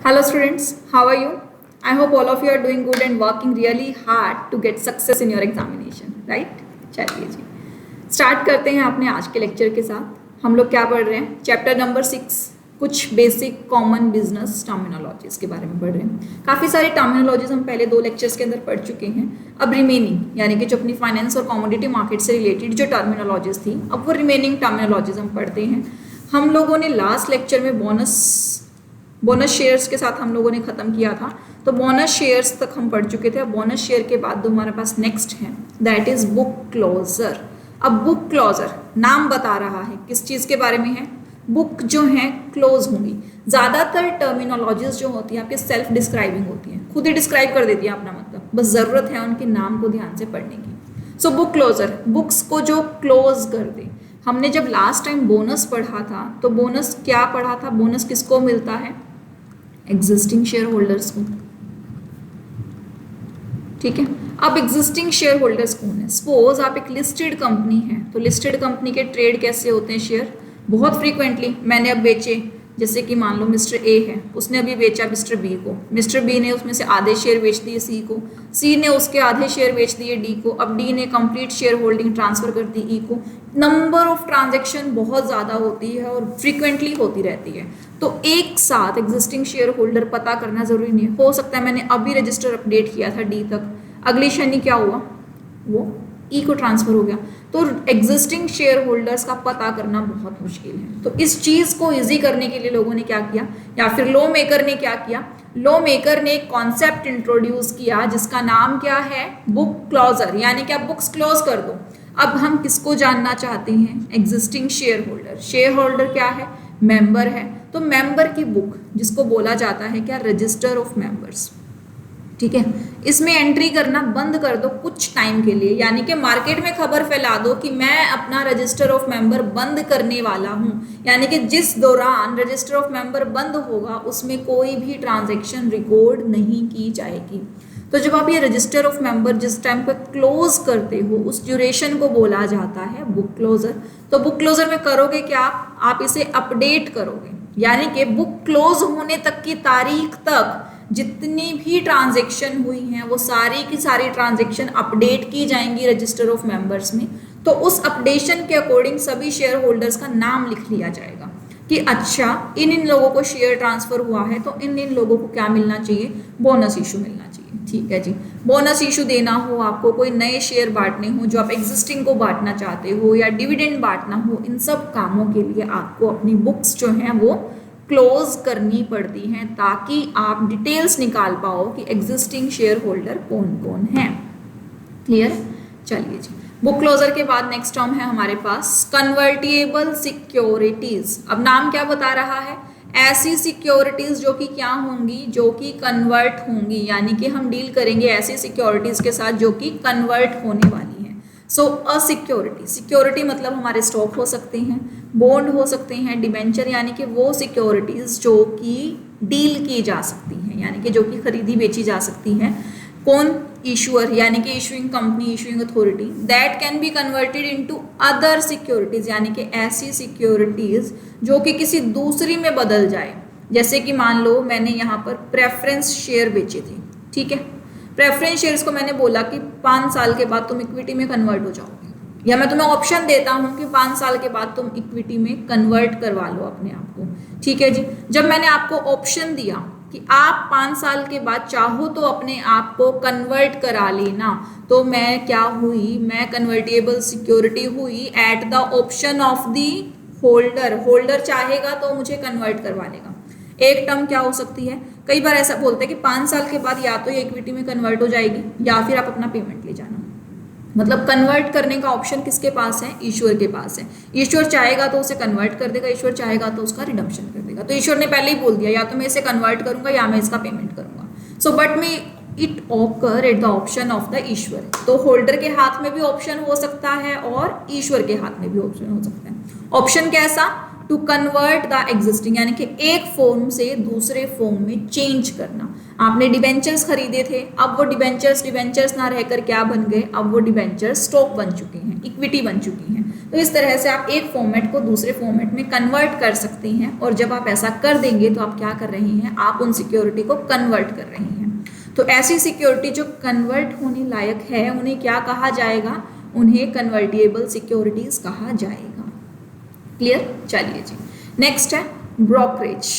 Hello students, how are you? I hope all of you are doing good and working really hard to get success in your examination, right? चलिए जी start करते हैं अपने आज के lecture के साथ। हम लोग क्या पढ़ रहे हैं? चैप्टर नंबर 6, कुछ बेसिक कॉमन बिजनेस टर्मिनोलॉजीज के बारे में पढ़ रहे हैं। काफ़ी सारी टर्मिनोलॉजीज हम पहले 2 लेक्चर्स के अंदर पढ़ चुके हैं। अब रिमेनिंग यानी कि जो अपनी फाइनेंस और कमोडिटी मार्केट से रिलेटेड जो टर्मिनोलॉजीज थी, अब वो रिमेनिंग टर्मिनोलॉजीज हम पढ़ते हैं। हम लोगों ने लास्ट लेक्चर में बोनस शेयर्स के साथ हम लोगों ने ख़त्म किया था, तो बोनस शेयर्स तक हम पढ़ चुके थे। अब बोनस शेयर के बाद हमारे पास नेक्स्ट है, दैट इज़ बुक क्लोजर। अब बुक क्लोजर नाम बता रहा है किस चीज़ के बारे में है। बुक जो है क्लोज होंगी। ज़्यादातर टर्मिनोलॉजीज जो होती हैं आपके सेल्फ डिस्क्राइबिंग होती हैं, खुद ही डिस्क्राइब कर देती हैं अपना मतलब, बस ज़रूरत है उनके नाम को ध्यान से पढ़ने की। सो बुक क्लोजर, बुक्स को जो क्लोज कर दे। हमने जब लास्ट टाइम बोनस पढ़ा था तो बोनस क्या पढ़ा था? बोनस किसको मिलता है? एग्जिस्टिंग शेयर होल्डर्स को। ठीक है, अब एग्जिस्टिंग शेयर होल्डर्स कौन है? सपोज आप एक लिस्टेड कंपनी है, तो लिस्टेड कंपनी के ट्रेड कैसे होते हैं? शेयर बहुत फ्रीक्वेंटली मैंने अब बेचे, जैसे कि मान लो मिस्टर ए है, उसने अभी बेचा मिस्टर बी को, मिस्टर बी ने उसमें से आधे शेयर बेच दिए सी को, सी ने उसके आधे शेयर बेच दिए डी को, अब डी ने कंप्लीट शेयर होल्डिंग ट्रांसफर कर दी ई को। नंबर ऑफ ट्रांजैक्शन बहुत ज़्यादा होती है और फ्रीक्वेंटली होती रहती है, तो एक साथ एग्जिस्टिंग शेयर होल्डर पता करना ज़रूरी नहीं है। हो सकता है मैंने अभी रजिस्टर अपडेट किया था डी तक, अगली शनि क्या हुआ, वो ई को ट्रांसफर हो गया, तो एग्जिस्टिंग शेयर होल्डर्स का पता करना बहुत मुश्किल है। तो इस चीज़ को इजी करने के लिए लोगों ने क्या किया, या फिर लॉ मेकर ने क्या किया? लॉ मेकर ने एक कॉन्सेप्ट इंट्रोड्यूस किया जिसका नाम क्या है? बुक क्लोजर, यानी कि आप बुक्स क्लोज कर दो। अब हम किसको जानना चाहते हैं? Existing share holder. Share holder क्या है? मेंबर है, तो मेंबर की बुक जिसको बोला जाता है क्या? Register of members. ठीक है, इसमें एंट्री करना बंद कर दो कुछ टाइम के लिए, यानी कि मार्केट में खबर फैला दो कि मैं अपना रजिस्टर ऑफ मेंबर बंद करने वाला हूं, यानी कि जिस दौरान रजिस्टर ऑफ मेंबर बंद होगा उसमें कोई भी ट्रांजैक्शन रिकॉर्ड नहीं की जाएगी। तो जब आप ये रजिस्टर ऑफ मेंबर जिस टाइम पर क्लोज करते हो उस ड्यूरेशन को बोला जाता है बुक क्लोजर। तो बुक क्लोजर में करोगे क्या? आप इसे अपडेट करोगे, यानी कि बुक क्लोज होने तक की तारीख तक जितनी भी ट्रांजैक्शन हुई हैं वो सारी की सारी ट्रांजैक्शन अपडेट की जाएंगी रजिस्टर ऑफ मेंबर्स में। तो उस अपडेशन के अकॉर्डिंग सभी शेयर होल्डर्स का नाम लिख लिया जाएगा कि अच्छा इन लोगों को शेयर ट्रांसफर हुआ है, तो इन लोगों को क्या मिलना चाहिए? बोनस इशू मिलना चाहिए। ठीक है जी, बोनस इशू देना हो आपको, कोई नए शेयर बांटने हो जो आप एग्जिस्टिंग को बांटना चाहते हो, या डिविडेंड बांटना हो, इन सब कामों के लिए आपको अपनी बुक्स जो हैं वो क्लोज करनी पड़ती हैं, ताकि आप डिटेल्स निकाल पाओ कि एग्जिस्टिंग शेयर होल्डर कौन कौन है। क्लियर? चलिए जी, बुक क्लोजर के बाद नेक्स्ट टर्म है हमारे पास कन्वर्टिएबल सिक्योरिटीज। अब नाम क्या बता रहा है? ऐसी सिक्योरिटीज जो कि क्या होंगी? जो कि कन्वर्ट होंगी, यानी कि हम डील करेंगे ऐसी सिक्योरिटीज के साथ जो कि कन्वर्ट होने वाली हैं। सो असिक्योरिटी, सिक्योरिटी मतलब हमारे स्टॉक हो सकते हैं, बॉन्ड हो सकते हैं, डिबेंचर, यानी कि वो सिक्योरिटीज जो कि डील की जा सकती हैं, यानी कि जो कि खरीदी बेची जा सकती हैं। कौन? इशूअर, यानी कि issuing company, issuing authority. That can be converted into other securities, यानी कि ऐसी सिक्योरिटीज जो कि किसी दूसरी में बदल जाए। जैसे कि मान लो मैंने यहाँ पर प्रेफरेंस शेयर बेचे थे, ठीक है, प्रेफरेंस शेयर्स को मैंने बोला कि 5 साल के बाद तुम इक्विटी में कन्वर्ट हो जाओगे, या मैं तुम्हें ऑप्शन देता हूँ कि 5 साल के बाद तुम इक्विटी में कन्वर्ट करवा लो अपने आप को। ठीक है जी, जब मैंने आपको ऑप्शन दिया कि आप 5 साल के बाद चाहो तो अपने आप को कन्वर्ट करा लेना, तो मैं क्या हुई? मैं कन्वर्टेबल सिक्योरिटी हुई eight the option of the holder. Holder चाहेगा तो मुझे कन्वर्ट करवा लेगा। एक टर्म क्या हो सकती है? कई बार ऐसा बोलते हैं कि 5 साल के बाद या तो ये इक्विटी में कन्वर्ट हो जाएगी या फिर आप अपना पेमेंट ले जाना। मतलब कन्वर्ट करने का ऑप्शन किसके पास है? ईश्वर के पास है। ईश्वर चाहेगा तो उसे कन्वर्ट कर देगा, ईश्वर चाहेगा तो उसका रिडम्पशन कर देगा। तो ईश्वर ने पहले ही बोल दिया या तो मैं इसे कन्वर्ट करूंगा या मैं इसका पेमेंट करूंगा। So but may it occur at the option of the issuer. तो होल्डर के हाथ में भी ऑप्शन हो सकता है और ईश्वर के हाथ में भी ऑप्शन हो सकता है। ऑप्शन कैसा? टू कन्वर्ट द एग्जिस्टिंग, यानी कि एक फॉर्म से दूसरे फॉर्म में चेंज करना। आपने डिबेंचर्स खरीदे थे, अब वो डिबेंचर्स ना रहकर क्या बन गए? अब वो डिबेंचर्स स्टॉक बन चुके हैं, इक्विटी बन चुकी हैं। तो इस तरह से आप एक फॉर्मेट को दूसरे फॉर्मेट में कन्वर्ट कर सकते हैं, और जब आप ऐसा कर देंगे तो आप क्या कर रहे हैं, आप उन सिक्योरिटी को कन्वर्ट कर रहे हैं। तो ऐसी सिक्योरिटी जो कन्वर्ट होने लायक है उन्हें क्या कहा जाएगा, उन्हें कन्वर्टेबल सिक्योरिटीज कहा जाएगा। क्लियर? चलिए जी, नेक्स्ट है ब्रोकरेज।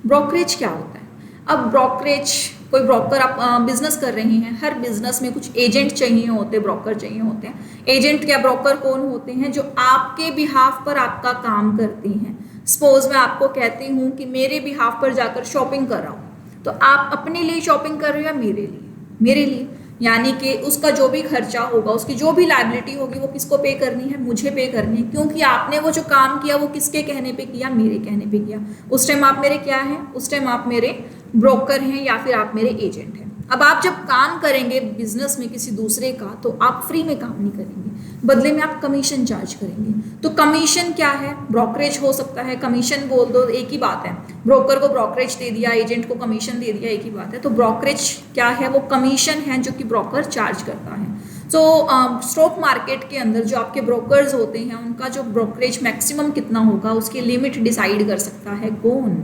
ब्रोकरेज क्या होता है? अब ब्रोकरेज, कोई ब्रोकर, आप बिजनेस कर रहे हैं, हर बिजनेस में कुछ एजेंट चाहिए होते हैं, ब्रोकर चाहिए होते हैं। एजेंट क्या, ब्रोकर कौन होते हैं? जो आपके बिहाफ पर आपका काम करते हैं। सपोज मैं आपको कहती हूँ कि मेरे बिहाफ पर जाकर शॉपिंग कर रहा हूँ, तो आप अपने लिए शॉपिंग कर रहे हो या मेरे लिए? मेरे लिए, यानी कि उसका जो भी खर्चा होगा, उसकी जो भी लायबिलिटी होगी वो किसको पे करनी है? मुझे पे करनी है, क्योंकि आपने वो जो काम किया वो किसके कहने पे किया? मेरे कहने पे किया। उस टाइम आप मेरे क्या हैं? उस टाइम आप मेरे ब्रोकर हैं या फिर आप मेरे एजेंट हैं। अब आप जब काम करेंगे बिजनेस में किसी दूसरे का, तो आप फ्री में काम नहीं करेंगे, बदले में आप कमीशन चार्ज करेंगे। तो कमीशन क्या है? ब्रोकरेज हो सकता है, कमीशन बोल दो, एक ही बात है। ब्रोकर को ब्रोकरेज दे दिया, एजेंट को कमीशन दे दिया, एक ही बात है। तो ब्रोकरेज क्या है? वो कमीशन है जो कि ब्रोकर चार्ज करता है। तो स्टॉक मार्केट के अंदर जो आपके ब्रोकर्स होते हैं उनका जो ब्रोकरेज मैक्सिमम कितना होगा उसकी लिमिट डिसाइड कर सकता है कौन?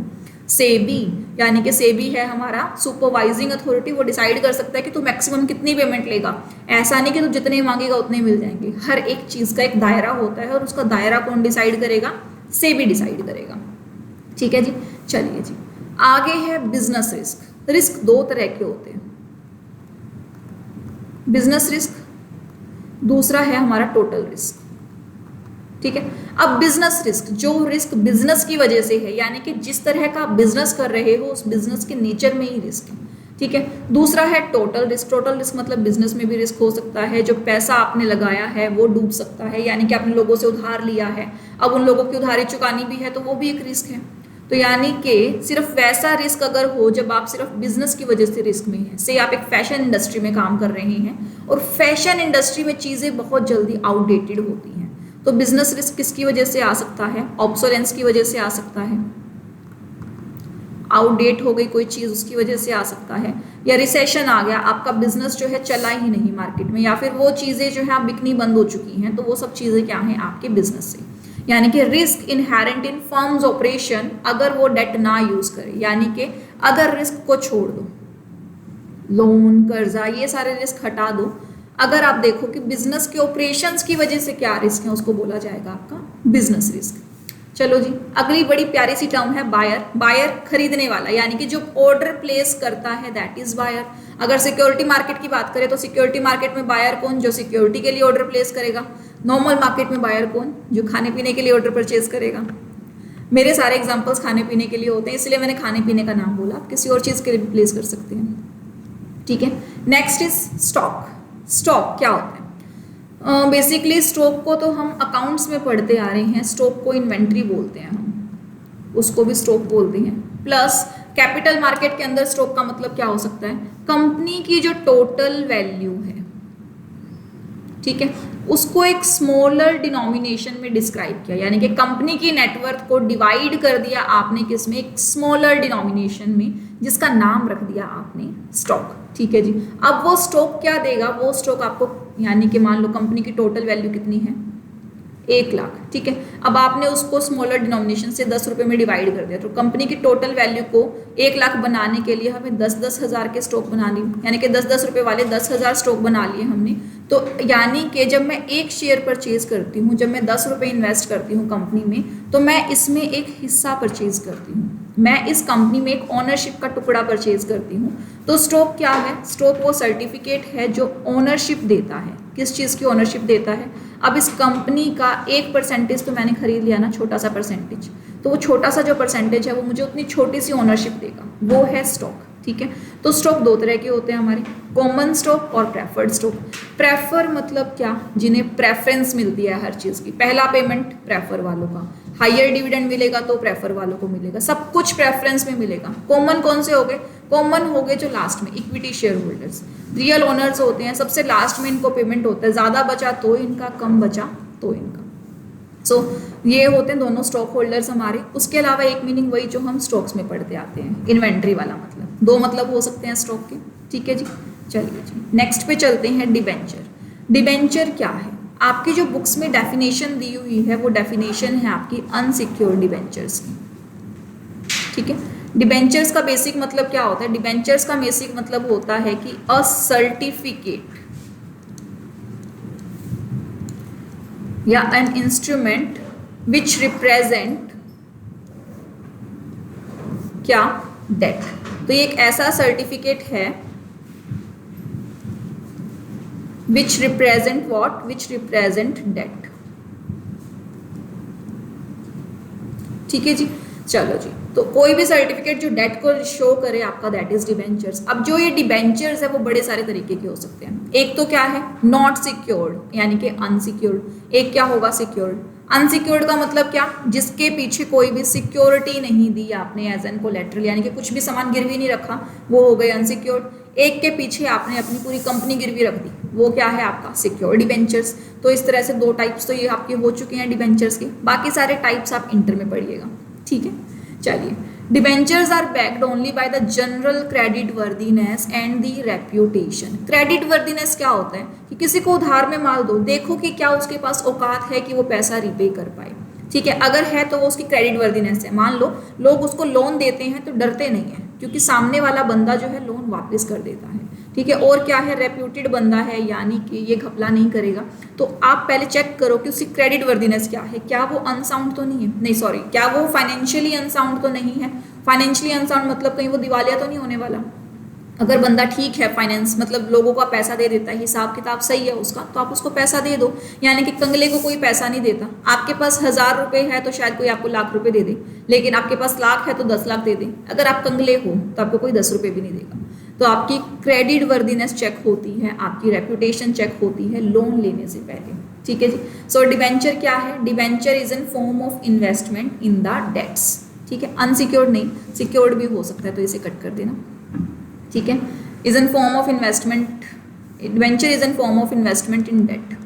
सेबी, यानी कि सेबी है हमारा सुपरवाइजिंग अथॉरिटी, वो डिसाइड कर सकता है कि तू मैक्सिमम कितनी पेमेंट लेगा। ऐसा नहीं कि तू जितने मांगेगा उतने मिल जाएंगे, हर एक चीज़ का एक दायरा होता है, और उसका दायरा कौन डिसाइड करेगा? सेबी डिसाइड करेगा। ठीक है जी, चलिए जी, आगे है बिजनेस रिस्क। रिस्क दो तरह के होते हैं, बिजनेस रिस्क, दूसरा है हमारा टोटल रिस्क। ठीक है, अब बिजनेस रिस्क, जो रिस्क बिजनेस की वजह से है, यानी कि जिस तरह का बिजनेस कर रहे हो उस बिजनेस के नेचर में ही रिस्क है। ठीक है, दूसरा है टोटल रिस्क। टोटल रिस्क मतलब बिजनेस में भी रिस्क हो सकता है, जो पैसा आपने लगाया है वो डूब सकता है, यानी कि आपने लोगों से उधार लिया है, अब उन लोगों की उधारी चुकानी भी है, तो वो भी एक रिस्क है। तो यानी कि सिर्फ वैसा रिस्क अगर हो जब आप सिर्फ बिजनेस की वजह से रिस्क में हैं, से आप एक फैशन इंडस्ट्री में काम कर रहे हैं और फैशन इंडस्ट्री में चीज़ें बहुत जल्दी आउटडेटेड होती हैं, तो बिजनेस रिस्क किसकी वजह से आ सकता है? ऑब्सोलेंस की वजह से आ सकता है, आउटडेट हो गई कोई चीज़ उसकी वजह से आ सकता है, या रिसेशन आ गया, आपका बिजनेस जो है चला ही नहीं मार्केट में, या फिर वो चीज़ें जो है आप बिकनी बंद हो चुकी हैं, तो वो सब चीज़ें क्या हैं? आपके बिजनेस से। यानी कि रिस्क इनहेरेंट इन फर्म्स ऑपरेशन, अगर वो डेट ना यूज करे, यानी कि अगर रिस्क को छोड़ दो, लोन, कर्जा, ये सारे रिस्क हटा दो, अगर आप देखो कि बिजनेस के ऑपरेशंस की वजह से क्या रिस्क है, उसको बोला जाएगा आपका बिजनेस रिस्क। चलो जी, अगली बड़ी प्यारी सी टर्म है बायर। बायर खरीदने वाला, यानी कि जो ऑर्डर प्लेस करता है दैट इज बायर। अगर सिक्योरिटी मार्केट की बात करें तो सिक्योरिटी मार्केट में बायर कौन? जो सिक्योरिटी के लिए ऑर्डर प्लेस करेगा। नॉर्मल मार्केट में बायर कौन? जो खाने पीने के लिए ऑर्डर परचेज करेगा। मेरे सारे एग्जाम्पल्स खाने पीने के लिए होते हैं, इसलिए मैंने खाने पीने का नाम बोला, आप किसी और चीज़ के लिए प्लेस कर सकते हैं। ठीक है, नेक्स्ट इज स्टॉक। स्टॉक क्या होता है? बेसिकली स्टॉक को तो हम अकाउंट्स में पढ़ते आ रहे हैं, स्टॉक को इन्वेंट्री बोलते हैं हम, उसको भी स्टॉक बोलते हैं। प्लस कैपिटल मार्केट के अंदर स्टॉक का मतलब क्या हो सकता है? कंपनी की जो टोटल वैल्यू है, ठीक है, उसको एक स्मॉलर डिनोमिनेशन में डिस्क्राइब किया, यानी कि कंपनी की नेटवर्थ को डिवाइड कर दिया आपने किसमें? एक स्मॉलर डिनोमिनेशन में, जिसका नाम रख दिया आपने स्टॉक। ठीक है जी, अब वो स्टॉक क्या देगा? वो स्टॉक आपको, यानी कि मान लो कंपनी की टोटल वैल्यू कितनी है? 1 लाख। ठीक है, अब आपने उसको स्मॉलर डिनोमिनेशन से 10 रुपये में डिवाइड कर दिया, तो कंपनी की टोटल वैल्यू को 1 लाख बनाने के लिए हमें 10-10 हज़ार के स्टॉक बना लिए, यानी कि 10-10 रुपये वाले 10,000 स्टॉक बना लिए हमने। तो यानी कि जब मैं एक शेयर परचेज करती हूँ, जब मैं 10 रुपये इन्वेस्ट करती हूँ कंपनी में, तो मैं इसमें एक हिस्सा परचेज करती हूँ, मैं इस कंपनी में एक ओनरशिप का टुकड़ा परचेज करती हूँ। तो स्टॉक क्या है? स्टॉक वो सर्टिफिकेट है जो ओनरशिप देता है। किस चीज़ की ओनरशिप देता है? अब इस कंपनी का 1% तो मैंने खरीद लिया ना, छोटा सा परसेंटेज, तो वो छोटा सा जो परसेंटेज है वो मुझे उतनी छोटी सी ओनरशिप देगा, वो है स्टॉक। ठीक है, तो स्टॉक दो तरह के होते हैं हमारे, कॉमन स्टॉक और प्रेफर्ड स्टॉक। प्रेफर मतलब क्या? जिन्हें प्रेफरेंस मिलती है हर चीज़ की, पहला पेमेंट प्रेफर वालों का, हायर डिविडेंड मिलेगा तो प्रेफर वालों को मिलेगा, सब कुछ प्रेफरेंस में मिलेगा। कॉमन कौन से हो गए? कॉमन हो गए जो लास्ट में, equity share holders, real owners होते हैं, सबसे लास्ट में इनको पेमेंट होता है, ज़्यादा बचा तो इनका, कम बचा तो इनका। सो ये होते हैं दोनों स्टॉक होल्डर्स हमारे। उसके अलावा एक मीनिंग वही जो हम स्टॉक्स में पढ़ते आते हैं, इन्वेंट्री वाला मतलब। दो मतलब हो सकते हैं स्टॉक के। ठीक है जी, चलिए जी, नेक्स्ट पे चलते हैं डिबेंचर। डिबेंचर क्या है? आपकी जो बुक्स में डेफिनेशन दी हुई है वो डेफिनेशन है आपकी अनसिक्योर्ड डिबेंचर्स की, ठीक है। डिबेंचर्स का बेसिक मतलब क्या होता है? डिबेंचर्स का बेसिक मतलब होता है कि अ सर्टिफिकेट या एन इंस्ट्रूमेंट विच रिप्रेजेंट क्या? डेट। तो ये एक ऐसा सर्टिफिकेट है which represent what? Which represent debt, ठीक है जी। चलो जी, तो कोई भी सर्टिफिकेट जो डेट को शो करे आपका, दैट इज डिबेंचर्स। अब जो ये डिबेंचर्स है वो बड़े सारे तरीके के हो सकते हैं। एक तो क्या है? नॉट सिक्योर्ड यानी कि अनसिक्योर्ड। एक क्या होगा? सिक्योर्ड। अनसिक्योर्ड का मतलब क्या? जिसके पीछे कोई भी सिक्योरिटी नहीं दी आपने एज एन कोलेट्रल, यानी कि कुछ भी सामान गिरवी नहीं रखा, वो हो गए अनसिक्योर्ड। एक के पीछे आपने अपनी पूरी कंपनी गिरवी रख दी, वो क्या है आपका? Secured debentures. तो इस तरह से दो टाइप्स तो ये आपके हो चुके हैं डिबेंचर्स के। बाकी सारे टाइप्स आप इंटर में पढ़िएगा, ठीक है। चलिए, debentures are backed only by the general credit worthiness and the reputation. Credit worthiness क्या होता है? कि किसी को उधार में माल दो, देखो कि क्या उसके पास औकात है कि वो पैसा रिपे कर पाए, ठीक है। अगर है तो वो उसकी क्रेडिट वर्दीनेस है। मान लो लोग उसको लोन देते हैं तो डरते नहीं है, क्योंकि सामने वाला बंदा जो है लोन वापस कर देता है, ठीक है। और क्या है? रेप्यूटेड बंदा है, यानी कि ये घपला नहीं करेगा। तो आप पहले चेक करो कि उसकी क्रेडिट वर्दीनेस क्या है, क्या वो अनसाउंड तो नहीं है, नहीं सॉरी, क्या वो फाइनेंशियली अनसाउंड तो नहीं है। फाइनेंशियली अनसाउंड मतलब कहीं वो दिवालिया तो नहीं होने वाला। अगर बंदा ठीक है, फाइनेंस मतलब लोगों का पैसा दे देता है, हिसाब किताब सही है उसका, तो आप उसको पैसा दे दो। यानी कि कंगले को कोई पैसा नहीं देता। आपके पास 1000 रुपए है तो शायद कोई आपको लाख रुपए दे दे, लेकिन आपके पास लाख है तो 10 लाख दे दे। अगर आप कंगले हो तो आपको कोई 10 रुपए भी नहीं देगा। तो आपकी क्रेडिट वर्दीनेस चेक होती है, आपकी रेपुटेशन चेक होती है लोन लेने से पहले, ठीक है जी। सो डिबेंचर क्या है? Debenture is an form of investment in the debts, ठीक है। अनसिक्योर्ड नहीं, सिक्योर्ड भी हो सकता है, तो इसे कट कर देना, ठीक है। Is an form of investment, debenture is an form of investment in debt,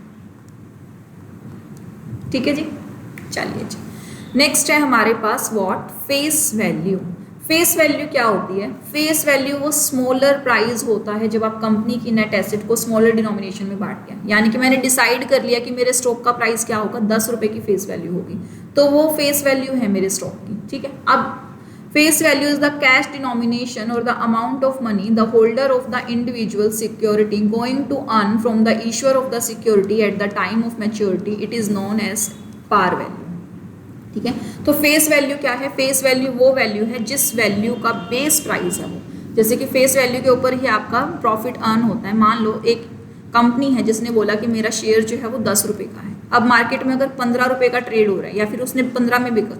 ठीक है जी। चलिए जी, नेक्स्ट है हमारे पास what? Face value. Face value क्या होती है? फेस वैल्यू वो स्मॉलर प्राइस होता है जब आप कंपनी की नेट एसेट को स्मॉलर डिनोमिनेशन में बांट दिया, यानी कि मैंने डिसाइड कर लिया कि मेरे स्टॉक का प्राइस क्या होगा, 10 रुपए की फेस वैल्यू होगी, तो वो फेस वैल्यू है मेरे स्टॉक की, ठीक है। अब face value is the cash denomination और the amount of money the holder of the individual security going to earn from the issuer of the security at the time of maturity. It is known as par value, ठीक है। तो face value क्या है? Face value वो value है जिस value का base price है वो, जैसे कि फेस वैल्यू के ऊपर ही आपका प्रॉफिट अर्न होता है। मान लो एक कंपनी है जिसने बोला कि मेरा शेयर जो है वो 10 रुपए का है। अब मार्केट में अगर 15 रुपए का ट्रेड हो रहा है या फिर उसने 15 में बिका,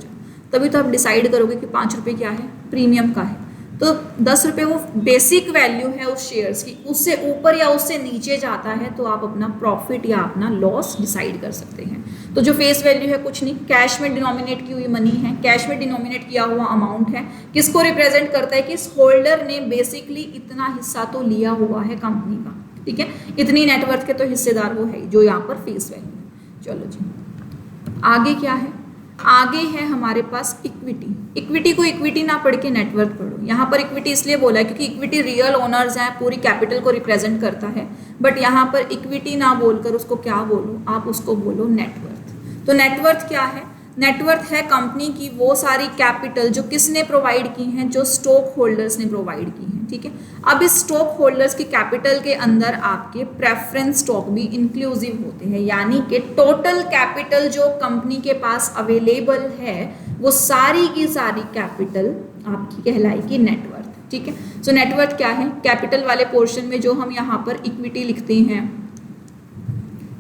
तभी तो आप डिसाइड करोगे कि 5 रुपए क्या है, प्रीमियम का है। तो 10 रुपए वो बेसिक वैल्यू है उस शेयर्स की, उससे ऊपर या उससे नीचे जाता है तो आप अपना प्रॉफिट या अपना लॉस डिसाइड कर सकते हैं। तो जो फेस वैल्यू है कुछ नहीं, कैश में डिनोमिनेट की हुई मनी है, कैश में डिनोमिनेट किया हुआ अमाउंट है। किसको रिप्रेजेंट करता है? कि इस होल्डर ने बेसिकली इतना हिस्सा तो लिया हुआ है कंपनी का, ठीक है। इतनी नेटवर्थ के तो हिस्सेदार वो है, जो यहाँ पर फेस वैल्यू है। चलो जी, आगे क्या है? आगे है हमारे पास इक्विटी। इक्विटी को इक्विटी ना पढ़ के नेटवर्थ पढ़ो। यहाँ पर इक्विटी इसलिए बोला है क्योंकि इक्विटी रियल ओनर्स हैं, पूरी कैपिटल को रिप्रेजेंट करता है। बट यहाँ पर इक्विटी ना बोलकर उसको क्या बोलो? आप उसको बोलो नेटवर्थ। तो नेटवर्थ क्या है? नेटवर्थ है कंपनी की वो सारी कैपिटल जो किसने प्रोवाइड की हैं, जो स्टॉक होल्डर्स ने प्रोवाइड की हैं, ठीक है। अब इस स्टॉक होल्डर्स की कैपिटल के अंदर आपके प्रेफरेंस स्टॉक भी इंक्लूसिव होते हैं, यानी कि टोटल कैपिटल जो कंपनी के पास अवेलेबल है वो सारी की सारी कैपिटल आपकी कहलाएगी नेटवर्थ, ठीक है। सो नेटवर्थ क्या है? कैपिटल वाले पोर्शन में जो हम यहाँ पर इक्विटी लिखते हैं,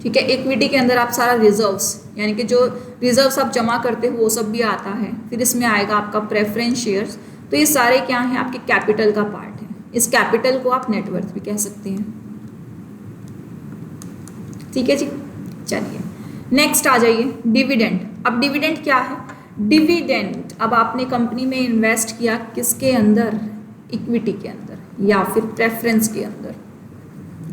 ठीक है। इक्विटी के अंदर आप सारा रिजर्व्स, यानी कि जो रिजर्व्स आप जमा करते हो वो सब भी आता है। फिर इसमें आएगा आपका प्रेफरेंस शेयर्स। तो ये सारे क्या हैं? आपके कैपिटल का पार्ट है। इस कैपिटल को आप नेटवर्थ भी कह सकते हैं, ठीक है जी। चलिए नेक्स्ट आ जाइए, डिविडेंड। अब डिविडेंड क्या है? डिविडेंड, अब आपने कंपनी में इन्वेस्ट किया किसके अंदर? इक्विटी के अंदर या फिर प्रेफरेंस के अंदर,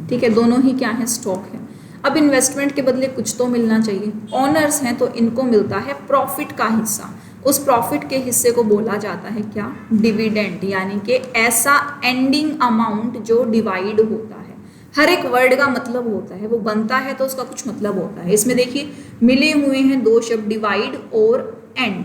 ठीक है। दोनों ही क्या है? स्टॉक है। अब इन्वेस्टमेंट के बदले कुछ तो मिलना चाहिए। ऑनर्स हैं तो इनको मिलता है प्रॉफिट का हिस्सा। उस प्रॉफिट के हिस्से को बोला जाता है क्या? डिविडेंड, यानी कि ऐसा एंडिंग अमाउंट जो डिवाइड होता है। हर एक वर्ड का मतलब होता है, वो बनता है तो उसका कुछ मतलब होता है। इसमें देखिए मिले हुए हैं दो शब्द, डिवाइड और एंड।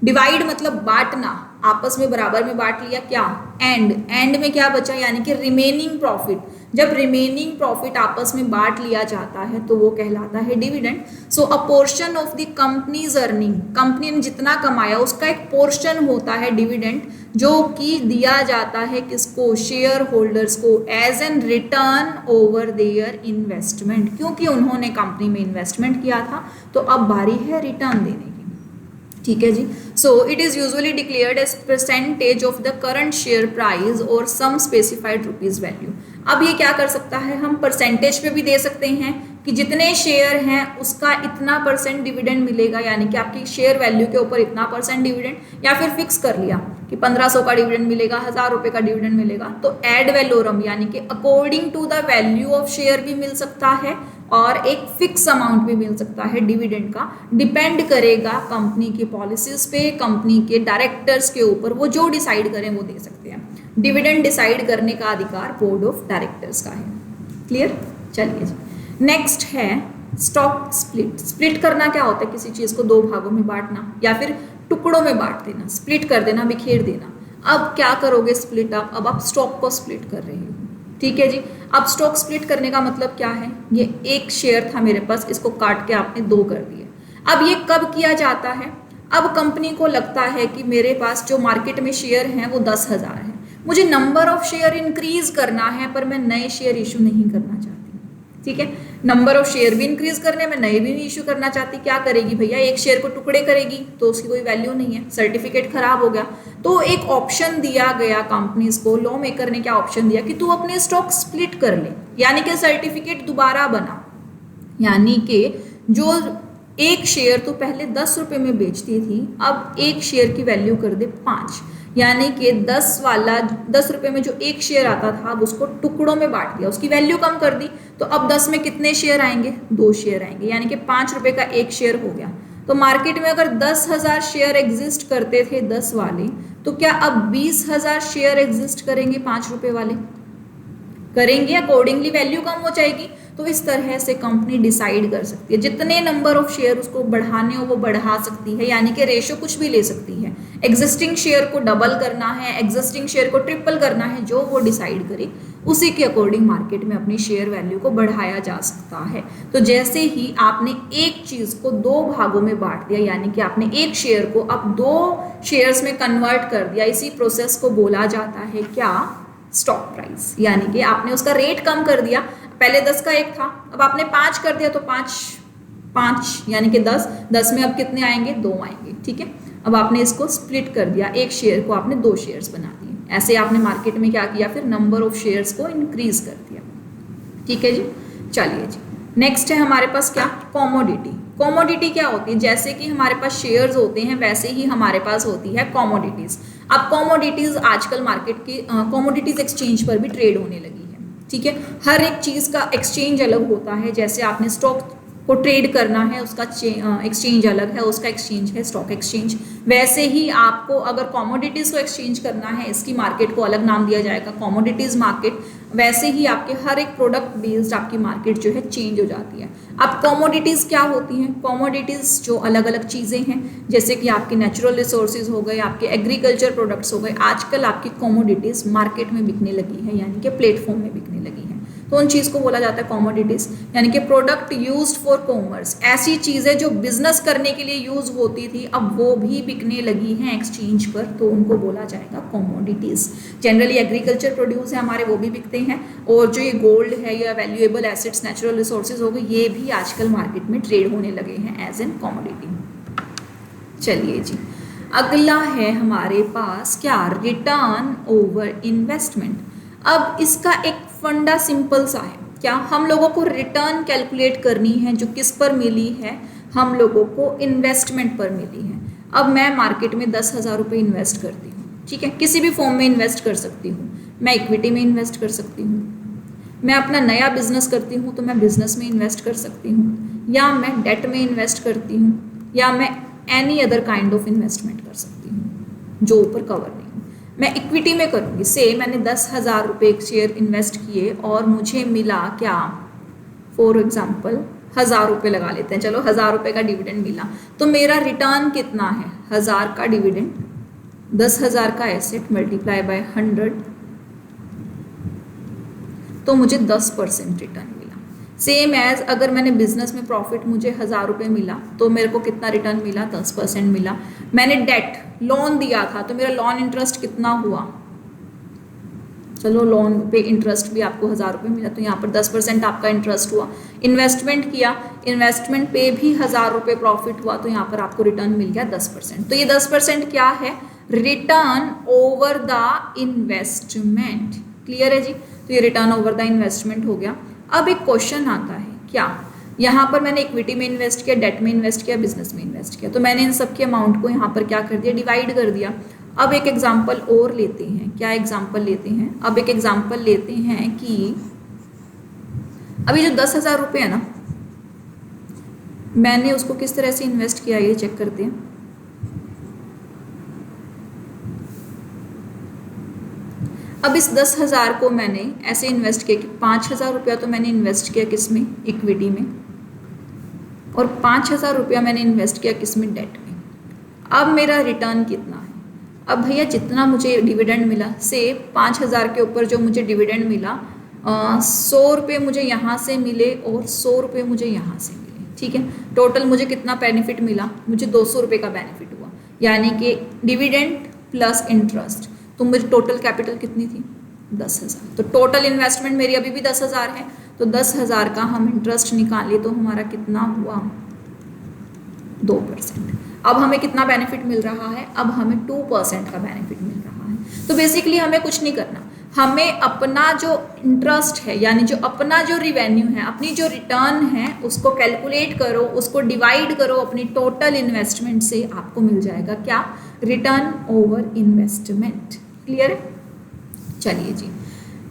डिवाइड मतलब बांटना, आपस में बराबर में बांट लिया, क्या, एंड, एंड में क्या बचा, यानी कि रिमेनिंग प्रॉफिट। जब रिमेनिंग प्रॉफिट आपस में बांट लिया जाता है तो वो कहलाता है dividend. So a portion of the companies earning, company ने जितना कमाया उसका एक पोर्शन होता है डिविडेंड, जो कि दिया जाता है किसको, शेयर होल्डर्स को, as an return over their investment, क्योंकि उन्होंने कंपनी में इन्वेस्टमेंट किया था तो अब बारी है रिटर्न देने की। ठीक है जी। So it is usually declared as percentage of the current share price और सम स्पेसिफाइड रुपीज वैल्यू। अब ये क्या कर सकता है, हम परसेंटेज पे भी दे सकते हैं कि जितने शेयर हैं उसका इतना परसेंट डिविडेंड मिलेगा, यानी कि आपकी शेयर वैल्यू के ऊपर इतना परसेंट डिविडेंड, या फिर फिक्स कर लिया कि 1500 का डिविडेंड मिलेगा, 1000 रुपये का डिविडेंड मिलेगा। तो एड वैलोरम यानी कि according to the value of share भी मिल सकता है और एक फिक्स अमाउंट भी मिल सकता है डिविडेंड का, डिपेंड करेगा कंपनी की पॉलिसीज पे, कंपनी के डायरेक्टर्स के ऊपर, वो जो डिसाइड करें वो दे सकते हैं। डिविडेंड डिसाइड करने का अधिकार बोर्ड ऑफ डायरेक्टर्स का है। क्लियर? चलिए जी, नेक्स्ट है स्टॉक स्प्लिट। स्प्लिट करना क्या होता है, किसी चीज को दो भागों में बांटना या फिर टुकड़ों में बांट देना, स्प्लिट कर देना, बिखेर देना। अब क्या करोगे स्प्लिट, अब आप स्टॉक को स्प्लिट कर रहे हो। ठीक है जी। अब स्टॉक स्प्लिट करने का मतलब क्या है, ये एक शेयर था मेरे पास, इसको काट के आपने दो कर दिए। अब ये कब किया जाता है, अब कंपनी को लगता है कि मेरे पास जो मार्केट में शेयर हैं वो 10,000 है, मुझे नंबर ऑफ शेयर इंक्रीज करना है पर मैं नए शेयर इशू नहीं करना चाहती। ठीक है, नंबर ऑफ शेयर भी इंक्रीज करने, मैं नए भी नहीं इशू करना चाहती। क्या करेगी भैया, एक शेयर को टुकड़े करेगी तो उसकी कोई वैल्यू नहीं है, सर्टिफिकेट खराब हो गया। तो एक ऑप्शन दिया गया कंपनीज को, लॉ मेकर ने क्या ऑप्शन दिया कि तू अपने स्टॉक स्प्लिट कर ले, यानी कि सर्टिफिकेट दोबारा बना, यानी कि जो एक शेयर तो पहले 10 रुपये में बेचती थी, अब एक शेयर की वैल्यू कर दे 5, यानी कि 10 रुपये में जो एक शेयर आता था अब उसको टुकड़ों में बांट दिया, उसकी वैल्यू कम कर दी। तो अब 10 में कितने शेयर आएंगे, 2 शेयर आएंगे, यानी कि 5 रुपये का एक शेयर हो गया। तो मार्केट में अगर 10,000 शेयर एग्जिस्ट करते थे 10 वाले, तो क्या अब 20,000 शेयर एग्जिस्ट करेंगे 5 रुपये वाले, करेंगे, अकॉर्डिंगली वैल्यू कम हो जाएगी। तो इस तरह से कंपनी डिसाइड कर सकती है, जितने नंबर ऑफ शेयर उसको बढ़ाने हो वो बढ़ा सकती है, यानी कि रेशो कुछ भी ले सकती है। एग्जिस्टिंग शेयर को डबल करना है, एग्जिस्टिंग शेयर को ट्रिपल करना है, जो वो डिसाइड करे उसी के अकॉर्डिंग मार्केट में अपनी शेयर वैल्यू को बढ़ाया जा सकता है। तो जैसे ही आपने एक चीज को दो भागों में बांट दिया, यानी कि आपने एक शेयर को अब 2 शेयर्स में कन्वर्ट कर दिया, इसी प्रोसेस को बोला जाता है क्या, स्टॉक प्राइस। यानी कि आपने उसका रेट कम कर दिया, पहले 10 का एक था, अब आपने 5 कर दिया, तो 5 यानी कि 10 में अब कितने आएंगे, 2 आएंगे। ठीक है, अब आपने इसको स्प्लिट कर दिया, एक शेयर को आपने 2 शेयर्स बना दिए। ऐसे आपने मार्केट में क्या किया, फिर नंबर ऑफ शेयर्स को इंक्रीज कर दिया। ठीक है जी। चलिए जी, नेक्स्ट है हमारे पास क्या, कॉमोडिटी। कॉमोडिटी क्या होती है, जैसे कि हमारे पास शेयर्स होते हैं वैसे ही हमारे पास होती है कॉमोडिटीज। अब कॉमोडिटीज आजकल मार्केट के कॉमोडिटीज एक्सचेंज पर भी ट्रेड होने लगी है। ठीक है, हर एक चीज का एक्सचेंज अलग होता है, जैसे आपने स्टॉक को ट्रेड करना है उसका एक्सचेंज अलग है, उसका एक्सचेंज है स्टॉक एक्सचेंज। वैसे ही आपको अगर कॉमोडिटीज को एक्सचेंज करना है, इसकी मार्केट को अलग नाम दिया जाएगा, कॉमोडिटीज मार्केट। वैसे ही आपके हर एक प्रोडक्ट बेस्ड आपकी मार्केट जो है चेंज हो जाती है। अब कॉमोडिटीज क्या होती हैं, कॉमोडिटीज जो अलग अलग चीज़ें हैं, जैसे कि आपके नेचुरल रिसोर्सेज हो गए, आपके एग्रीकल्चर प्रोडक्ट्स हो गए, आजकल आपकी कॉमोडिटीज मार्केट में बिकने लगी है, यानी कि प्लेटफॉर्म में बिकने लगी है। तो उन चीज़ को बोला जाता है कॉमोडिटीज, यानी कि प्रोडक्ट यूज्ड फॉर कॉमर्स। ऐसी चीज़ें जो बिजनेस करने के लिए यूज होती थी अब वो भी बिकने लगी हैं एक्सचेंज पर, तो उनको बोला जाएगा कॉमोडिटीज। जनरली एग्रीकल्चर प्रोड्यूस है हमारे, वो भी बिकते हैं, और जो ये गोल्ड है या वैल्यूएबल एसेट्स नेचुरल रिसोर्सेज हो गए, ये भी आजकल मार्केट में ट्रेड होने लगे हैं एज एन कॉमोडिटी। चलिए जी, अगला है हमारे पास क्या, रिटर्न ओवर इन्वेस्टमेंट। अब इसका एक फंडा सिंपल सा है, क्या, हम लोगों को रिटर्न कैलकुलेट करनी है जो किस पर मिली है, हम लोगों को इन्वेस्टमेंट पर मिली है। अब मैं मार्केट में 10,000 रुपये इन्वेस्ट करती हूँ, ठीक है, किसी भी फॉर्म में इन्वेस्ट कर सकती हूँ, मैं इक्विटी में इन्वेस्ट कर सकती हूँ, मैं अपना नया बिजनेस करती हूँ तो मैं बिजनेस में इन्वेस्ट कर सकती हूँ, या मैं डेट में इन्वेस्ट करती हूँ, या मैं any other kind of investment कर सकती हूँ जो ऊपर कवर नहीं। मैं इक्विटी में करूँगी, से मैंने 10,000 रुपये शेयर इन्वेस्ट किए और मुझे मिला क्या, फॉर एग्जाम्पल 1,000 रुपये लगा लेते हैं, चलो 1,000 रुपये का डिविडेंड मिला, तो मेरा रिटर्न कितना है, 1,000 का डिविडेंड, 10,000 का एसेट मल्टीप्लाई बाय 100, तो मुझे 10% रिटर्न मिला। सेम एज अगर मैंने बिजनेस में प्रॉफिट मुझे 1,000 रुपये मिला तो मेरे को कितना रिटर्न मिला, 10% मिला। मैंने डेट लोन दिया था तो मेरा लोन इंटरेस्ट कितना हुआ, चलो लोन पे इंटरेस्ट भी आपको 1,000 रुपये मिला तो यहाँ पर 10% आपका इंटरेस्ट हुआ। इन्वेस्टमेंट किया, इन्वेस्टमेंट पे भी 1,000 रुपये प्रॉफिट हुआ तो यहाँ पर आपको रिटर्न मिल गया 10%। तो ये 10% क्या है, return over the investment. Clear है जी, तो ये रिटर्न ओवर द इन्वेस्टमेंट हो गया। अब एक क्वेश्चन आता है, क्या यहाँ पर मैंने इक्विटी में इन्वेस्ट किया, डेट में इन्वेस्ट किया, बिजनेस में इन्वेस्ट किया, तो मैंने इन सब के अमाउंट को यहाँ पर क्या कर दिया, डिवाइड कर दिया। अब एक एग्जाम्पल और लेते हैं, क्या एग्जाम्पल लेते हैं, अब एक एग्जाम्पल लेते हैं कि अभी जो 10,000 रुपये है ना, मैंने उसको किस तरह से इन्वेस्ट किया ये चेक करते हैं। अब इस 10,000 को मैंने ऐसे इन्वेस्ट किया कि 5,000 रुपया तो मैंने इन्वेस्ट किया किस में, इक्विटी में, और 5,000 रुपया मैंने इन्वेस्ट किया किस में, डेट में। अब मेरा रिटर्न कितना है, अब भैया जितना मुझे डिविडेंड मिला, से 5,000 के ऊपर जो मुझे डिविडेंड मिला, 100 रुपये मुझे यहाँ से मिले और 100 रुपये मुझे यहाँ से मिले, ठीक है। टोटल मुझे कितना बेनिफिट मिला, मुझे 200 रुपये का बेनिफिट हुआ, यानी कि डिविडेंड प्लस इंटरेस्ट, तो मुझे टोटल कैपिटल कितनी थी, 10,000। तो टोटल इन्वेस्टमेंट मेरी अभी भी 10,000 है, तो 10,000 का हम इंटरेस्ट निकालें तो हमारा कितना हुआ, 2%। अब हमें कितना बेनिफिट मिल रहा है, अब हमें 2% का बेनिफिट मिल रहा है। तो बेसिकली हमें कुछ नहीं करना, हमें अपना जो इंटरेस्ट है, यानी जो अपना जो रिवेन्यू है, अपनी जो रिटर्न है, उसको कैलकुलेट करो, उसको डिवाइड करो अपनी टोटल इन्वेस्टमेंट से, आपको मिल जाएगा क्या, रिटर्न ओवर इन्वेस्टमेंट। क्लियर है, चलिए जी।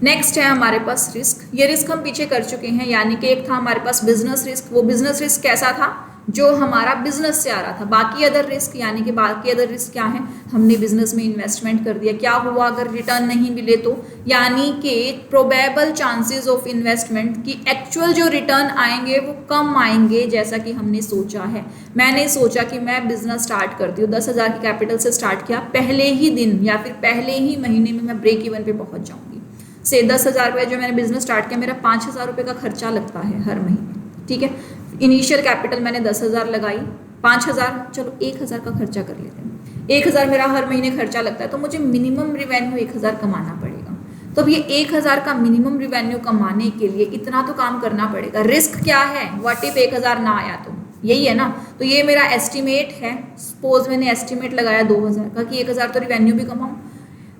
नेक्स्ट है हमारे पास रिस्क। ये रिस्क हम पीछे कर चुके हैं, यानी कि एक था हमारे पास बिजनेस रिस्क। वो बिजनेस रिस्क कैसा था, जो हमारा बिजनेस से आ रहा था। बाकी अदर रिस्क, यानी कि बाकी अदर रिस्क क्या है, हमने बिजनेस में इन्वेस्टमेंट कर दिया, क्या हुआ अगर रिटर्न नहीं मिले तो, यानी कि प्रोबेबल चांसेस ऑफ इन्वेस्टमेंट की एक्चुअल जो रिटर्न आएंगे वो कम आएंगे जैसा कि हमने सोचा है। मैंने सोचा कि मैं बिजनेस स्टार्ट करती हूँ, 10,000 की कैपिटल से स्टार्ट किया, पहले ही दिन या फिर पहले ही महीने में मैं ब्रेक इवन पे पहुंच जाऊंगी। से 10,000 रुपये जो मैंने बिजनेस स्टार्ट किया, मेरा 5,000 रुपये का खर्चा लगता है हर महीने, ठीक है। इनिशियल कैपिटल मैंने 10,000 लगाई, 5,000, चलो 1,000 का खर्चा कर लेते हैं, 1,000 मेरा हर महीने खर्चा लगता है, तो मुझे मिनिमम रिवेन्यू 1,000 कमाना पड़ेगा। तो अब ये 1,000 का मिनिमम रिवेन्यू कमाने के लिए इतना तो काम करना पड़ेगा। रिस्क क्या है, व्हाट इफ 1,000 ना आया तो, यही है ना। तो ये मेरा एस्टिमेट है, सपोज मैंने एस्टिमेट लगाया 2,000 का कि 1,000 तो रिवेन्यू भी कमाऊँ।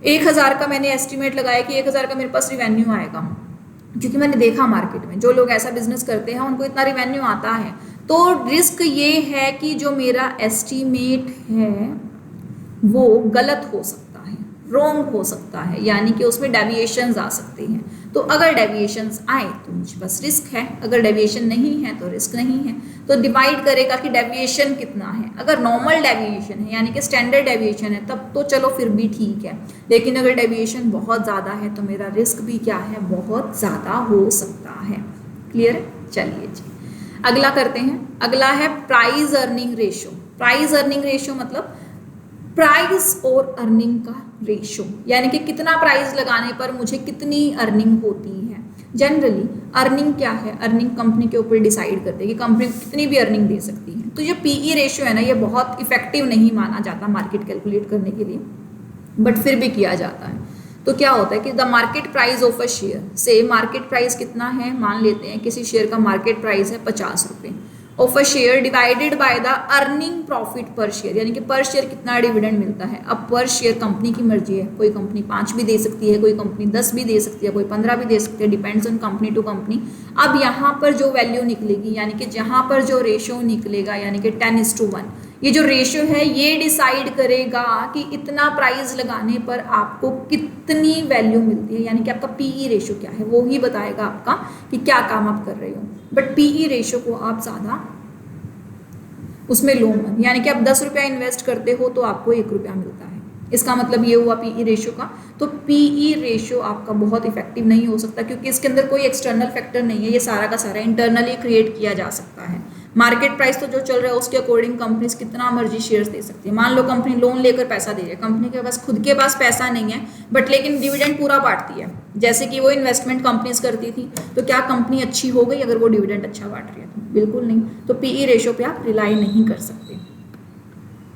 1,000 का मैंने एस्टिमेट लगाया कि 1,000 का मेरे पास रिवेन्यू आएगा, क्योंकि मैंने देखा मार्केट में जो लोग ऐसा बिजनेस करते हैं उनको इतना रिवेन्यू आता है। तो रिस्क ये है कि जो मेरा एस्टीमेट है वो गलत हो सकता है, रॉन्ग हो सकता है, यानी कि उसमें डेविएशंस आ सकते हैं। तो अगर डेविएशंस आए तो मुझे बस रिस्क है, अगर डेविएशन नहीं है तो रिस्क नहीं है। तो डिवाइड करेगा कि डेविएशन कितना है। अगर नॉर्मल डेविएशन है, यानी कि स्टैंडर्ड डेविएशन है, तब तो चलो फिर भी ठीक है, लेकिन अगर डेविएशन बहुत ज़्यादा है तो मेरा रिस्क भी क्या है, बहुत ज़्यादा हो सकता है। क्लियर है, चलिए जी अगला करते हैं। अगला है price earning ratio. Price earning ratio मतलब प्राइस और अर्निंग का रेशो, यानी कि कितना प्राइस लगाने पर मुझे कितनी अर्निंग होती है। जनरली अर्निंग क्या है, अर्निंग कंपनी के ऊपर डिसाइड करते हैं कि कंपनी कितनी भी अर्निंग दे सकती है। तो ये पीई रेशियो है ना, ये बहुत इफेक्टिव नहीं माना जाता मार्केट कैलकुलेट करने के लिए, बट फिर भी किया जाता है। तो क्या होता है कि the market price of a share, से मार्केट प्राइस कितना है, मान लेते हैं किसी शेयर का मार्केट प्राइस है 50 रुपये, of a share divided by the earning profit पर शेयर, यानी कि पर शेयर कितना डिविडेंड मिलता है। अब पर शेयर कंपनी की मर्जी है, कोई कंपनी 5 भी दे सकती है, कोई कंपनी 10 भी दे सकती है, कोई 15 भी दे सकती है, depends on company to company. अब यहाँ पर जो वैल्यू निकलेगी, यानी कि जहाँ पर जो रेशो निकलेगा, यानी कि 10:1, ये जो रेशो है ये डिसाइड करेगा कि इतना प्राइस लगाने पर आपको कितनी वैल्यू मिलती है, यानी कि आपका पीई रेशो क्या है, वो ही बताएगा आपका कि क्या काम आप कर रहे हो। बट पीई रेशो को आप ज़्यादा उसमें लो मत, यानी कि आप 10 रुपया इन्वेस्ट करते हो तो आपको 1 रुपया मिलता है, इसका मतलब ये हुआ पीई रेशियो का। तो पीई रेशियो आपका बहुत इफेक्टिव नहीं हो सकता क्योंकि इसके अंदर कोई एक्सटर्नल फैक्टर नहीं है, ये सारा का सारा इंटरनली क्रिएट किया जा सकता है। मार्केट प्राइस तो जो चल रहा है उसके अकॉर्डिंग कंपनीज कितना मर्जी शेयर्स दे सकती है। मान लो कंपनी लोन लेकर पैसा दे रही है, कंपनी के पास खुद के पास पैसा नहीं है बट लेकिन डिविडेंड पूरा बांटती है, जैसे कि वो इन्वेस्टमेंट कंपनीज करती थी, तो क्या कंपनी अच्छी हो गई अगर वो डिविडेंड अच्छा बांट रही है? तो बिल्कुल नहीं। तो पीई रेशियो पे आप रिलाई नहीं कर सकते।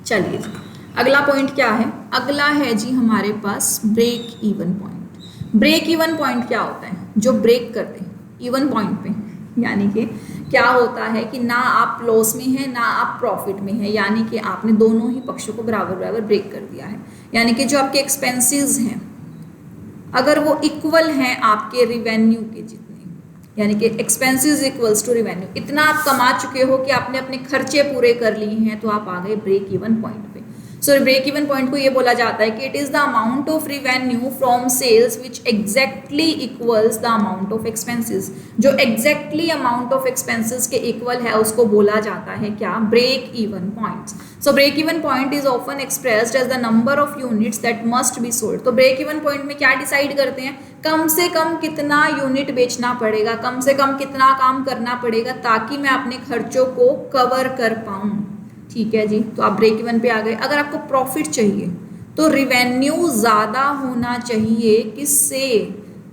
चलिए जी, अगला पॉइंट क्या है? अगला है जी हमारे पास break even point. Break even point क्या होता है? जो ब्रेक कर दे इवन पॉइंट पे, यानी कि क्या होता है कि ना आप लॉस में हैं ना आप प्रॉफिट में हैं, यानी कि आपने दोनों ही पक्षों को बराबर बराबर ब्रेक कर दिया है। यानी कि जो आपके एक्सपेंसेस हैं अगर वो इक्वल हैं आपके रिवेन्यू के जितने, यानी कि एक्सपेंसेस इक्वल्स टू रिवेन्यू, इतना आप कमा चुके हो कि आपने अपने खर्चे पूरे कर लिए हैं, तो आप आ गए ब्रेक इवन पॉइंट पे। सो ब्रेक इवन पॉइंट को ये बोला जाता है कि it is the amount of revenue from sales which exactly equals the amount of expenses. जो एग्जैक्टली अमाउंट ऑफ एक्सपेंसेस के इक्वल है उसको बोला जाता है क्या? Break even points. So break even point is often expressed as the number of units that must be sold. तो break even point में क्या डिसाइड करते हैं? कम से कम कितना यूनिट बेचना पड़ेगा, कम से कम कितना काम करना पड़ेगा ताकि मैं अपने खर्चों को कवर कर पाऊँ। ठीक है जी, तो आप ब्रेक इवन पे आ गए। अगर आपको प्रॉफिट चाहिए तो रिवेन्यू ज़्यादा होना चाहिए, किससे?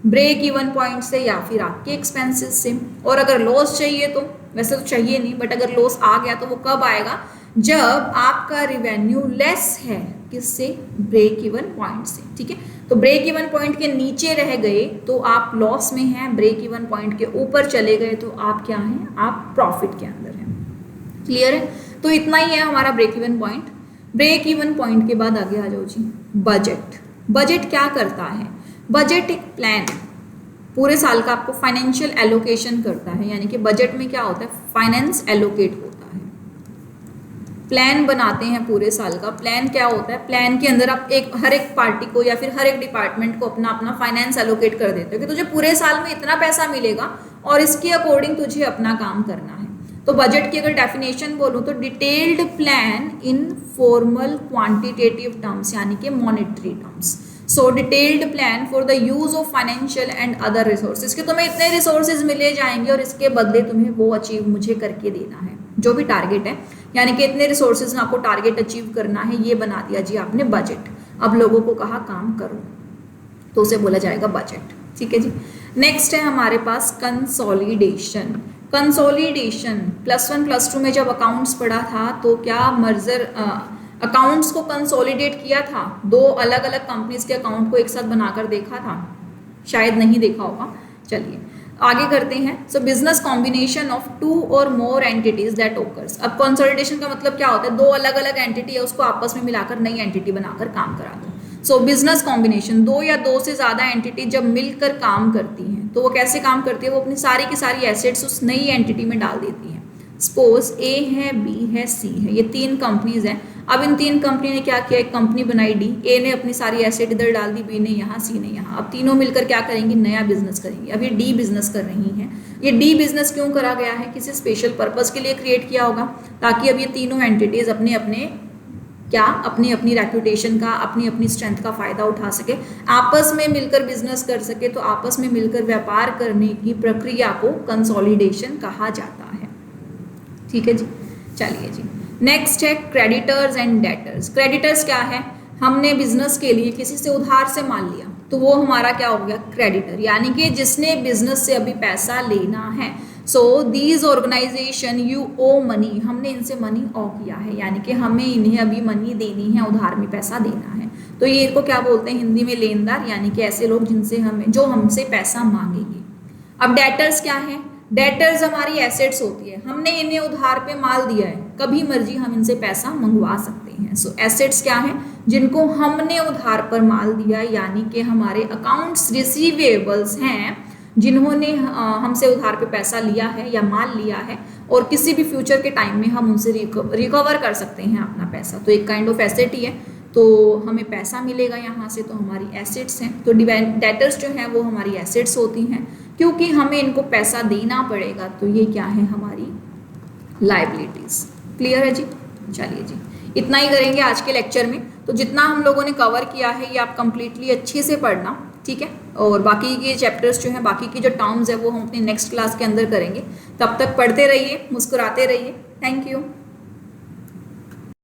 ब्रेक इवन पॉइंट से या फिर आपके एक्सपेंसेस से। और अगर लॉस चाहिए तो, वैसे तो चाहिए नहीं बट अगर लॉस आ गया तो वो कब आएगा? जब आपका रिवेन्यू लेस है, किससे? ब्रेक इवन पॉइंट से। ठीक है, तो ब्रेक इवन पॉइंट के नीचे रह गए तो आप लॉस में हैं, ब्रेक इवन पॉइंट के ऊपर चले गए तो आप क्या हैं? आप प्रॉफिट के अंदर हैं। क्लियर है? तो इतना ही है हमारा break even point. Break even point के बाद आगे आ जाओ जी, बजट। बजट क्या करता है? बजट एक प्लान है, पूरे साल का आपको फाइनेंशियल एलोकेशन करता है। यानी कि बजट में क्या होता है? फाइनेंस एलोकेट होता है। प्लान बनाते हैं पूरे साल का। प्लान क्या होता है? प्लान के अंदर आप हर एक पार्टी को या फिर हर एक डिपार्टमेंट को अपना अपना फाइनेंस एलोकेट कर देते हो कि तुझे पूरे साल में इतना पैसा मिलेगा और इसके अकॉर्डिंग तुझे अपना काम करना है। तो बजट की अगर डेफिनेशन बोलूँ तो detailed plan in formal quantitative terms, यानी कि monetary terms. So detailed plan for the use of financial and other resources, कि तुम्हें इतने रिसोर्सेज मिले जाएंगे और इसके बदले तुम्हें वो अचीव मुझे करके देना है, जो भी टारगेट है। यानी कि इतने रिसोर्सेज में आपको टारगेट अचीव करना है, ये बना दिया जी आपने बजट। अब लोगों को कहा काम करो, तो उसे बोला जाएगा बजट। ठीक है जी। नेक्स्ट है हमारे पास कंसोलिडेशन। कंसोलिडेशन +1 +2 में जब अकाउंट्स पढ़ा था तो क्या मर्जर अकाउंट्स को कंसोलिडेट किया था? दो अलग अलग कंपनीज के अकाउंट को एक साथ बनाकर देखा था? शायद नहीं देखा होगा। चलिए आगे करते हैं। सो बिजनेस कॉम्बिनेशन ऑफ 2 और मोर एंटिटीज दैट ओकर्स। अब कंसोलिडेशन का मतलब क्या होता है? दो अलग अलग एंटिटी है उसको आपस में मिलाकर नई एंटिटी बनाकर काम करा दो। सो बिजनेस कॉम्बिनेशन, दो या दो से ज़्यादा एंटिटी जब मिलकर काम करती हैं तो वो कैसे काम करती है? वो अपनी सारी की सारी एसेट्स उस नई एंटिटी में डाल देती हैं। सपोज ए है, बी है, सी है, ये 3 कंपनीज हैं। अब इन 3 कंपनी ने क्या किया? एक कंपनी बनाई डी। ए ने अपनी सारी एसेट इधर डाल दी, बी ने यहाँ, सी ने यहाँ। अब तीनों मिलकर क्या करेंगी? नया बिजनेस करेंगी। अब ये डी बिजनेस कर रही हैं। ये डी बिजनेस क्यों करा गया है? किसी स्पेशल पर्पज के लिए क्रिएट किया होगा ताकि अब ये तीनों एंटिटीज अपने अपने क्या अपनी अपनी रेपुटेशन का, अपनी अपनी स्ट्रेंथ का फ़ायदा उठा सके, आपस में मिलकर बिजनेस कर सके। तो आपस में मिलकर व्यापार करने की प्रक्रिया को कंसोलिडेशन कहा जाता है। ठीक है जी। चलिए जी, नेक्स्ट है क्रेडिटर्स एंड डेटर्स। क्रेडिटर्स क्या है? हमने बिजनेस के लिए किसी से उधार से माल लिया तो वो हमारा क्या हो गया? क्रेडिटर, यानी कि जिसने बिजनेस से अभी पैसा लेना है। So these organisation you owe money, हमने इनसे मनी ओ किया है, यानी कि हमें इन्हें अभी मनी देनी है, उधार में पैसा देना है। तो ये को क्या बोलते हैं हिंदी में? लेनदार, यानी कि ऐसे लोग जिनसे जो हमसे पैसा मांगेंगे। अब डेटर्स क्या है? डेटर्स हमारी एसेट्स होती है, हमने इन्हें उधार पे माल दिया है, कभी मर्जी हम इनसे पैसा मंगवा सकते हैं। सो एसेट्स क्या है? जिनको हमने उधार पर माल दिया, यानी कि हमारे अकाउंट्स रिसीवेबल्स हैं जिन्होंने हमसे उधार पे पैसा लिया है या माल लिया है और किसी भी फ्यूचर के टाइम में हम उनसे रिकवर कर सकते हैं अपना पैसा। तो एक काइंड ऑफ एसेट ही है, तो हमें पैसा मिलेगा यहाँ से, तो हमारी एसेट्स हैं। तो डेटर्स जो हैं वो हमारी एसेट्स होती हैं क्योंकि हमें इनको पैसा देना पड़ेगा, तो ये क्या है? हमारी लायबिलिटीज़। क्लियर है जी? चलिए जी, इतना ही करेंगे आज के लेक्चर में। तो जितना हम लोगों ने कवर किया है ये आप कंप्लीटली अच्छे से पढ़ना, ठीक है। और बाकी के चैप्टर्स जो हैं, बाकी की जो टर्म्स है वो हम अपनी नेक्स्ट क्लास के अंदर करेंगे। तब तक पढ़ते रहिए, मुस्कुराते रहिए। Thank you.